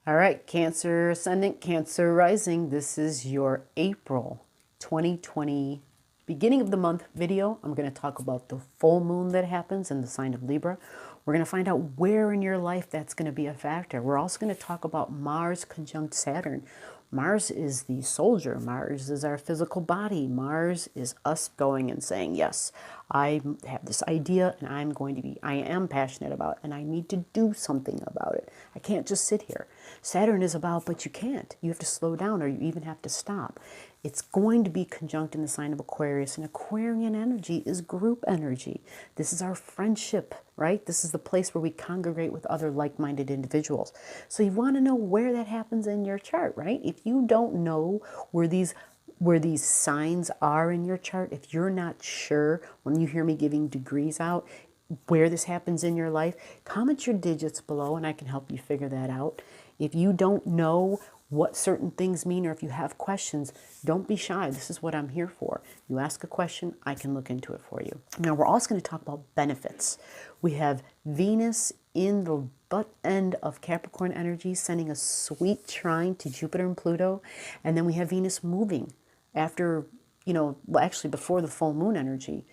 All right, Cancer Ascendant, Cancer Rising. This is your April 2020 beginning of the month video. I'm going to talk about the full moon that happens in the sign of Libra. We're going to find out where in your life that's going to be a factor. We're also going to talk about Mars conjunct Saturn. Mars is the soldier. Mars is our physical body. Mars is us going and saying, yes, I have this idea and I am passionate about it and I need to do something about it. I can't just sit here. Saturn is about, but you can't. You have to slow down or you even have to stop. It's going to be conjunct in the sign of Aquarius, and Aquarian energy is group energy. This is our friendship, right? This is the place where we congregate with other like-minded individuals. So you want to know where that happens in your chart, right? If you don't know where these signs are in your chart, if you're not sure when you hear me giving degrees out, where this happens in your life, comment your digits below and I can help you figure that out. If you don't know what certain things mean or if you have questions, don't be shy. This is what I'm here for. You ask a question, I can look into it for you. Now, we're also going to talk about benefits. We have Venus in the butt end of Capricorn energy, sending a sweet trine to Jupiter and Pluto. And then we have Venus moving after, well, actually before the full moon energy.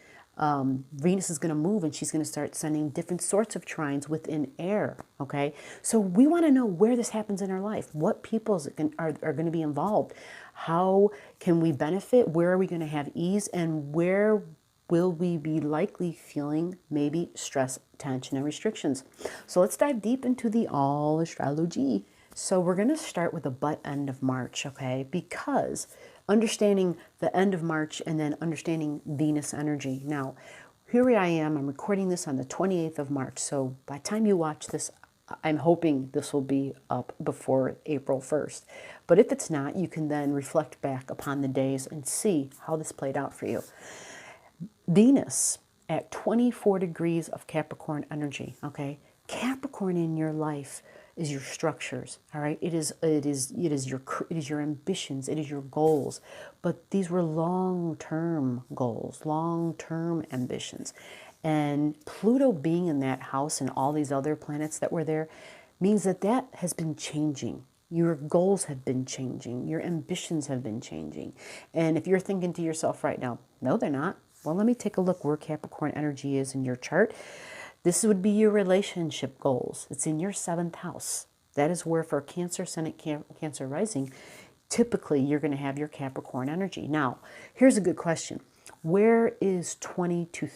Venus is going to move and she's going to start sending different sorts of trines within air, okay? So we want to know where this happens in our life. What people are going to be involved? How can we benefit? Where are we going to have ease? And where will we be likely feeling maybe stress, tension, and restrictions? So let's dive deep into the all astrology. So we're going to start with the butt end of March, okay? Because understanding the end of March and then understanding Venus energy. Now, here I am. I'm recording this on the 28th of March. So by the time you watch this, I'm hoping this will be up before April 1st. But if it's not, you can then reflect back upon the days and see how this played out for you. Venus at 24 degrees of Capricorn energy, okay? Capricorn in your life is your structures, all right? It is your ambitions, it is your goals. But these were long-term goals, long-term ambitions. And Pluto being in that house and all these other planets that were there means that that has been changing. Your goals have been changing. Your ambitions have been changing. And if you're thinking to yourself right now, no, they're not. Well, let me take a look where Capricorn energy is in your chart. This would be your relationship goals. It's in your 7th house. That is where for Cancer Ascendant, Cancer Rising, typically you're going to have your Capricorn energy. Now, here's a good question. Where is 20 to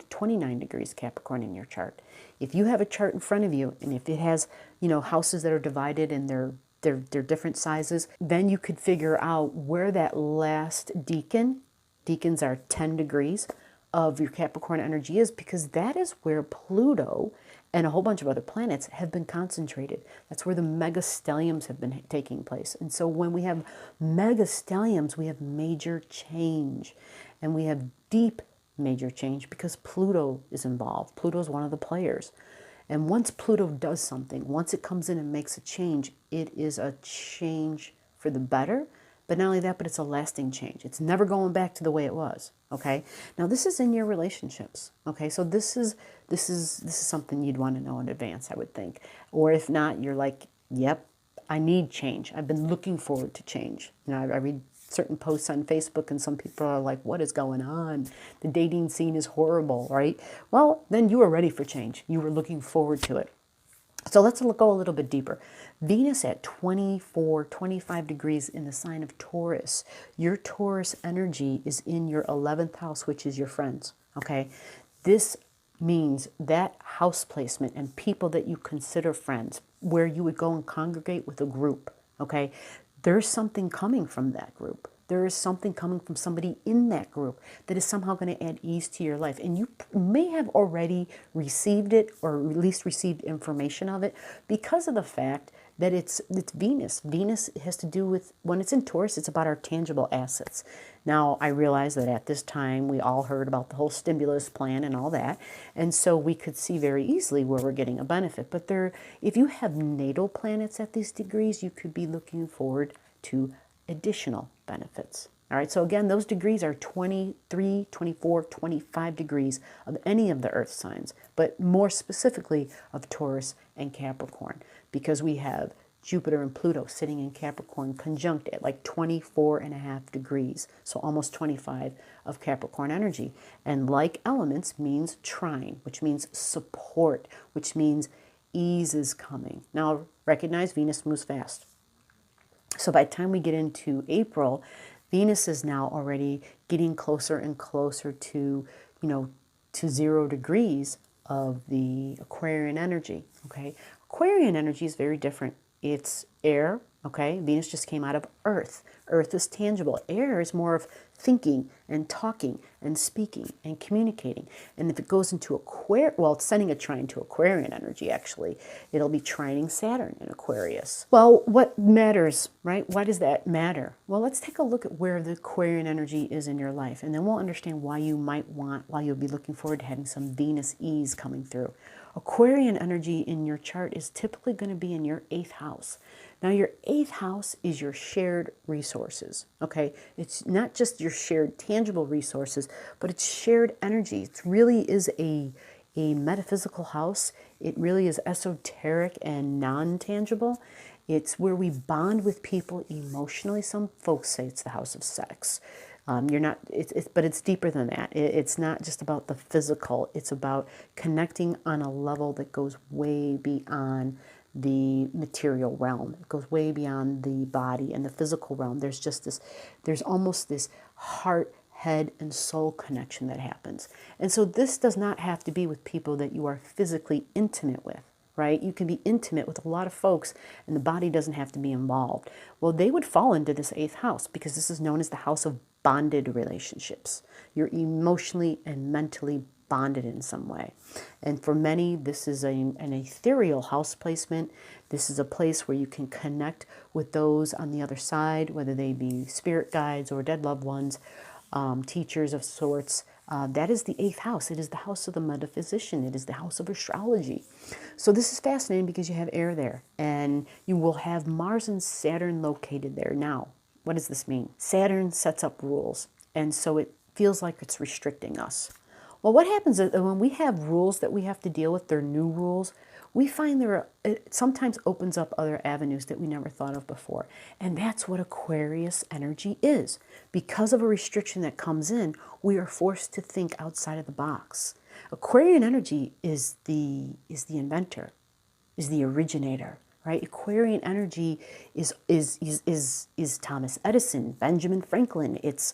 29 degrees Capricorn in your chart? If you have a chart in front of you and if it has, houses that are divided and they're different sizes, then you could figure out where that last deacons are 10 degrees, of your Capricorn energy is, because that is where Pluto and a whole bunch of other planets have been concentrated. That's where the megastelliums have been taking place. And so when we have megastelliums, we have major change. And we have deep major change because Pluto is involved. Pluto is one of the players. And once Pluto does something, once it comes in and makes a change, it is a change for the better. But not only that, but it's a lasting change. It's never going back to the way it was, okay? Now, this is in your relationships, okay? So this is something you'd want to know in advance, I would think. Or if not, you're like, yep, I need change. I've been looking forward to change. I read certain posts on Facebook and some people are like, what is going on? The dating scene is horrible, right? Well, then you were ready for change. You were looking forward to it. So let's go a little bit deeper. Venus at 24, 25 degrees in the sign of Taurus. Your Taurus energy is in your 11th house, which is your friends, okay? This means that house placement and people that you consider friends, where you would go and congregate with a group, okay? There's something coming from that group. There is something coming from somebody in that group that is somehow going to add ease to your life. And you may have already received it, or at least received information of it, because of the fact that it's Venus. Venus has to do with, when it's in Taurus, it's about our tangible assets. Now, I realize that at this time, we all heard about the whole stimulus plan and all that. And so we could see very easily where we're getting a benefit. But if you have natal planets at these degrees, you could be looking forward to additional benefits. All right, so again, those degrees are 23, 24, 25 degrees of any of the earth signs, but more specifically of Taurus and Capricorn, because we have Jupiter and Pluto sitting in Capricorn conjunct at like 24.5 degrees, so almost 25 of Capricorn energy. And like elements means trine, which means support, which means ease is coming. Now, recognize Venus moves fast. So by the time we get into April, Venus is now already getting closer and closer to, to 0 degrees of the Aquarian energy, okay? Aquarian energy is very different. It's air, okay? Venus just came out of Earth. Earth is tangible. Air is more of thinking and talking and speaking and communicating. And if it goes into it's sending a trine to Aquarian energy, actually. It'll be trining Saturn in Aquarius. Well, what matters, right? Why does that matter? Well, let's take a look at where the Aquarian energy is in your life, and then we'll understand why you'll be looking forward to having some Venus ease coming through. Aquarian energy in your chart is typically going to be in your 8th house. Now, your 8th house is your shared resources, okay? It's not just your shared tangible resources, but it's shared energy. It really is a metaphysical house. It really is esoteric and non-tangible. It's where we bond with people emotionally. Some folks say it's the house of sex. But it's deeper than that. It's not just about the physical. It's about connecting on a level that goes way beyond the material realm. It goes way beyond the body and the physical realm. There's almost this heart, head, and soul connection that happens. And so this does not have to be with people that you are physically intimate with, right? You can be intimate with a lot of folks and the body doesn't have to be involved. Well, they would fall into this 8th house because this is known as the house of bonded relationships. You're emotionally and mentally bonded in some way. And for many, this is an ethereal house placement. This is a place where you can connect with those on the other side, whether they be spirit guides or dead loved ones, teachers of sorts. That is the 8th house. It is the house of the metaphysician. It is the house of astrology. So this is fascinating because you have air there, and you will have Mars and Saturn located there. Now, what does this mean? Saturn sets up rules, and so it feels like it's restricting us. Well, what happens is when we have rules that we have to deal with, they're new rules, we find it sometimes opens up other avenues that we never thought of before. And that's what Aquarius energy is. Because of a restriction that comes in, we are forced to think outside of the box. Aquarian energy is the inventor, is the originator, right? Aquarian energy is Thomas Edison, Benjamin Franklin. It's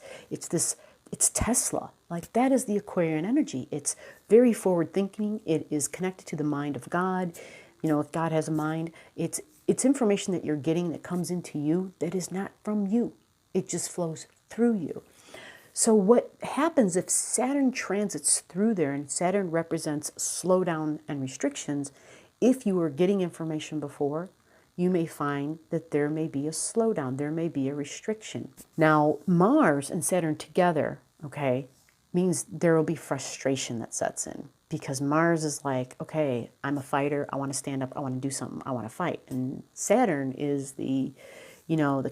Tesla. Like, that is the Aquarian energy. It's very forward thinking. It is connected to the mind of God. If God has a mind, it's information that you're getting that comes into you that is not from you. It just flows through you. So what happens if Saturn transits through there, and Saturn represents slowdown and restrictions, if you were getting information before, you may find that there may be a slowdown, there may be a restriction. Now, Mars and Saturn together, okay, means there will be frustration that sets in, because Mars is like, okay, I'm a fighter, I want to stand up, I want to do something, I want to fight. And Saturn is the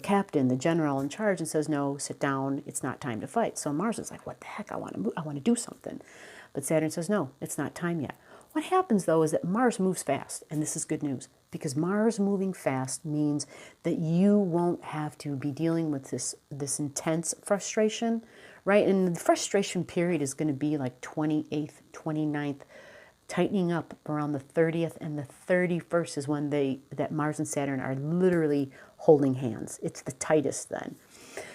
captain, the general in charge, and says, no, sit down, it's not time to fight. So Mars is like, what the heck, I want to do something. But Saturn says, no, it's not time yet. What happens, though, is that Mars moves fast, and this is good news, because Mars moving fast means that you won't have to be dealing with this intense frustration, right? And the frustration period is going to be like 28th, 29th, tightening up around the 30th, and the 31st is when that Mars and Saturn are literally holding hands. It's the tightest then.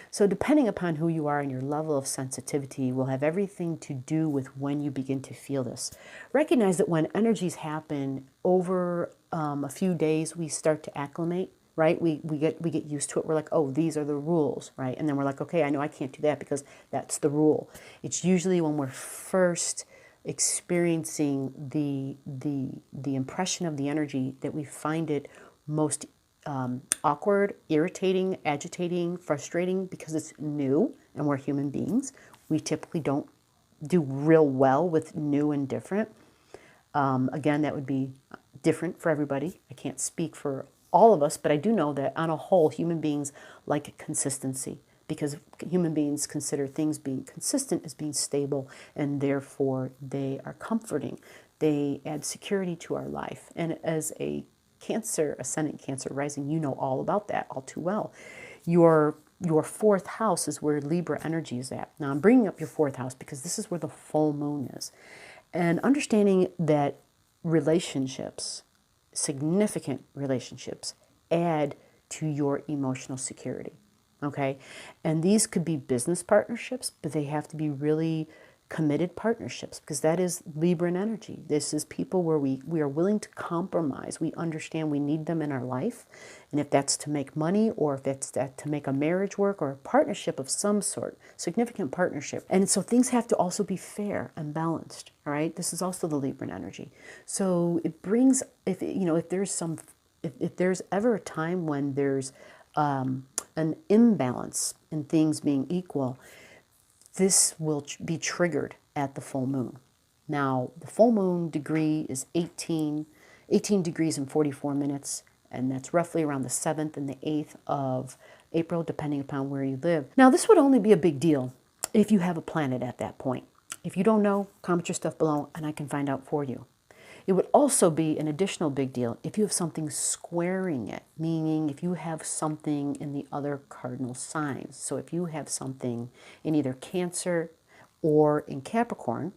So depending upon who you are and your level of sensitivity will have everything to do with when you begin to feel this. Recognize that when energies happen over a few days, we start to acclimate, right? We get used to it. We're like, oh, these are the rules, right? And then we're like, okay, I know I can't do that because that's the rule. It's usually when we're first experiencing the impression of the energy that we find it most awkward, irritating, agitating, frustrating, because it's new and we're human beings. We typically don't do real well with new and different. Again, that would be different for everybody. I can't speak for all of us, but I do know that on a whole, human beings like consistency, because human beings consider things being consistent as being stable, and therefore they are comforting. They add security to our life. And as a Cancer, ascendant Cancer rising, you know all about that all too well. Your fourth house is where Libra energy is at. Now I'm bringing up your fourth house because this is where the full moon is. And understanding that relationships, significant relationships, add to your emotional security, okay? And these could be business partnerships, but they have to be really committed partnerships because that is Libran energy. This is people where we are willing to compromise. We understand we need them in our life. And if that's to make money or if it's that to make a marriage work or a partnership of some sort, significant partnership. And so things have to also be fair and balanced, all right? This is also the Libran energy. So it brings, if there's ever a time when there's an imbalance in things being equal, this will be triggered at the full moon. Now, the full moon degree is 18 degrees and 44 minutes, and that's roughly around the 7th and the 8th of April, depending upon where you live. Now, this would only be a big deal if you have a planet at that point. If you don't know, comment your stuff below, and I can find out for you. It would also be an additional big deal if you have something squaring it, meaning if you have something in the other cardinal signs. So if you have something in either Cancer or in Capricorn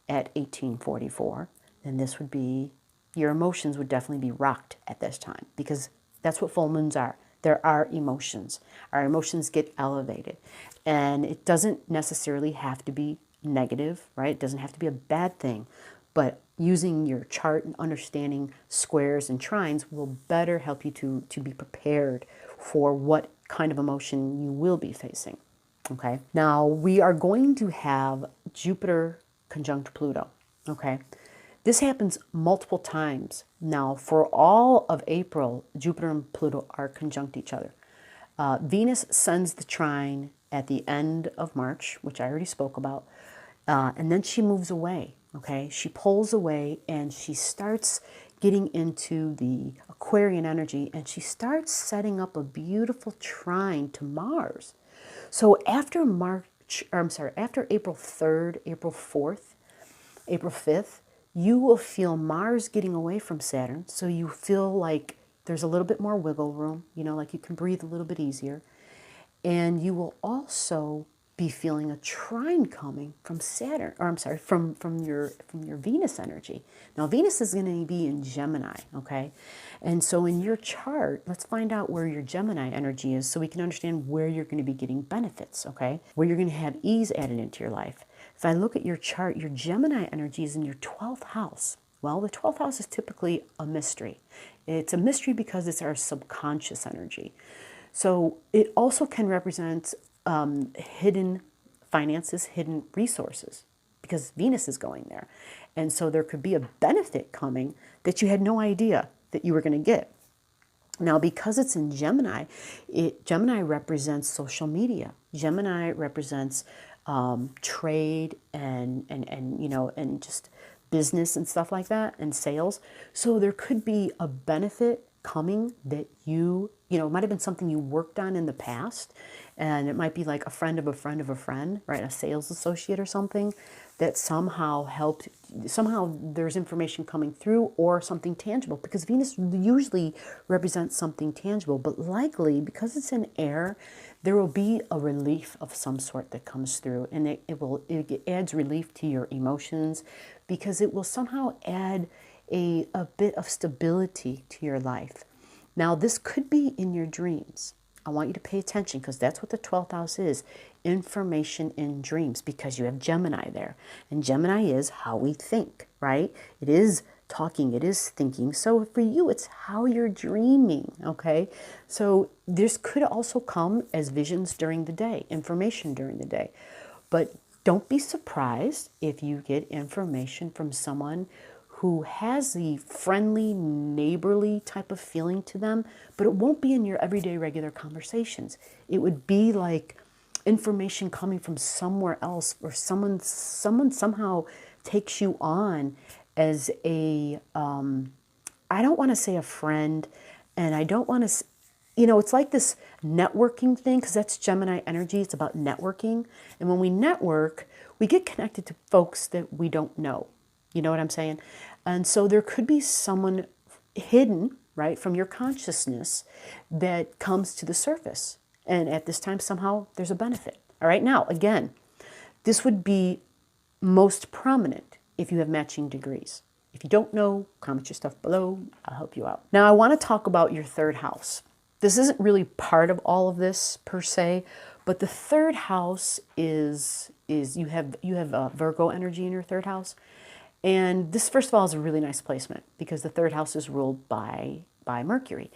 at 1844, then this would be, your emotions would definitely be rocked at this time because that's what full moons are. There are emotions. Our emotions get elevated. And it doesn't necessarily have to be negative, right? It doesn't have to be a bad thing. But using your chart and understanding squares and trines will better help you to be prepared for what kind of emotion you will be facing, okay? Now, we are going to have Jupiter conjunct Pluto, okay? This happens multiple times. Now, for all of April, Jupiter and Pluto are conjunct each other. Venus sends the trine at the end of March, which I already spoke about, and then she moves away. Okay, she pulls away and she starts getting into the Aquarian energy and she starts setting up a beautiful trine to Mars. So after after April 3rd, April 4th, April 5th, you will feel Mars getting away from Saturn. So you feel like there's a little bit more wiggle room, you know, like you can breathe a little bit easier. And you will also be feeling a trine coming from Saturn, or I'm sorry, from your Venus energy. Now Venus is going to be in Gemini, okay? And so in your chart, let's find out where your Gemini energy is so we can understand where you're going to be getting benefits, okay? Where you're going to have ease added into your life. If I look at your chart, your Gemini energy is in your 12th house. Well, the 12th house is typically a mystery. It's a mystery because it's our subconscious energy. So it also can represent hidden finances, hidden resources, because Venus is going there. And so there could be a benefit coming that you had no idea that you were going to get. Now, because it's in Gemini, Gemini represents social media. Gemini represents trade and you know, and just business and stuff like that, and sales. So there could be a benefit coming that you know, it might have been something you worked on in the past, and it might be like a friend of a friend of a friend, right? A sales associate or something that somehow helped, somehow there's information coming through or something tangible, because Venus usually represents something tangible, but likely because it's in air, there will be a relief of some sort that comes through, and it adds relief to your emotions because it will somehow add a bit of stability to your life. Now, this could be in your dreams. I want you to pay attention because that's what the 12th house is, information in dreams, because you have Gemini there. And Gemini is how we think, right? It is talking, it is thinking. So for you, it's how you're dreaming, okay? So this could also come as visions during the day, information during the day. But don't be surprised if you get information from someone who has the friendly, neighborly type of feeling to them, but it won't be in your everyday regular conversations. It would be like information coming from somewhere else, or someone somehow takes you on as a, I don't want to say a friend, and I don't want to, you know, it's like this networking thing, because that's Gemini energy. It's about networking. And when we network, we get connected to folks that we don't know. You know what I'm saying? And so there could be someone hidden, right, from your consciousness that comes to the surface. And at this time, somehow, there's a benefit. All right, now, again, this would be most prominent if you have matching degrees. If you don't know, comment your stuff below. I'll help you out. Now, I want to talk about your third house. This isn't really part of all of this per se, but the third house is you have Virgo energy in your third house. And this, first of all, is a really nice placement because the third house is ruled by Mercury.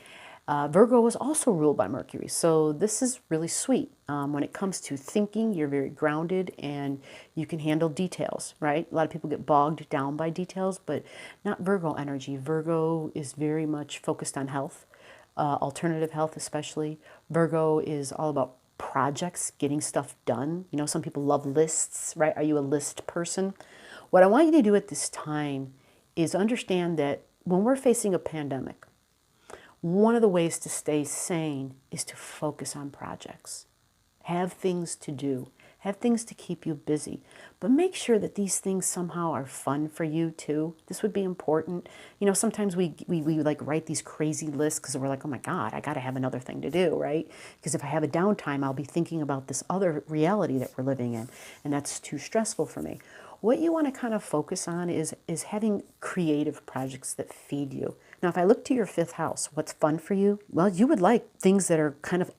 Virgo is also ruled by Mercury, so this is really sweet. When it comes to thinking, you're very grounded and you can handle details, right? A lot of people get bogged down by details, but not Virgo energy. Virgo is very much focused on health, alternative health especially. Virgo is all about projects, getting stuff done. You know, some people love lists, right? Are you a list person? What I want you to do at this time is understand that when we're facing a pandemic, one of the ways to stay sane is to focus on projects. Have things to do. Have things to keep you busy. But make sure that these things somehow are fun for you too. This would be important. You know, sometimes we like write these crazy lists because we're like, oh my God, I got to have another thing to do, right? Because if I have a downtime, I'll be thinking about this other reality that we're living in. And that's too stressful for me. What you want to kind of focus on is having creative projects that feed you. Now, if I look to your fifth house, what's fun for you? Well, you would like things that are kind of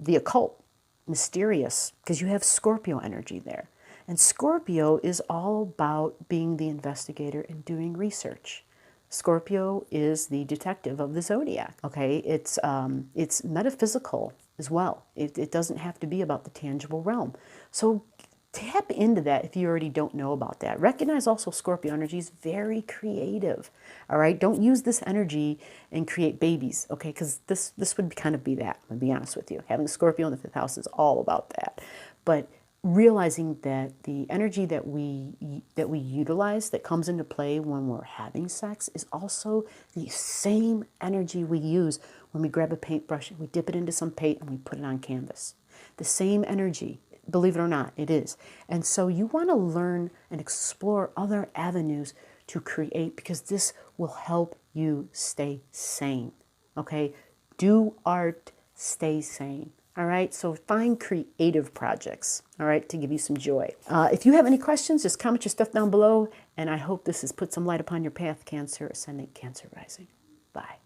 the occult, mysterious, because you have Scorpio energy there. And Scorpio is all about being the investigator and doing research. Scorpio is the detective of the zodiac, okay? It's metaphysical as well. It doesn't have to be about the tangible realm. So tap into that if you already don't know about that. Recognize also Scorpio energy is very creative, all right? Don't use this energy and create babies, okay? Because this would kind of be that, I'm going to be honest with you. Having Scorpio in the fifth house is all about that. But realizing that the energy that we utilize that comes into play when we're having sex is also the same energy we use when we grab a paintbrush and we dip it into some paint and we put it on canvas. The same energy. Believe it or not, it is. And so you want to learn and explore other avenues to create because this will help you stay sane, okay? Do art, stay sane, all right? So find creative projects, all right, to give you some joy. If you have any questions, just comment your stuff down below, and I hope this has put some light upon your path, Cancer, Ascendant, Cancer rising. Bye.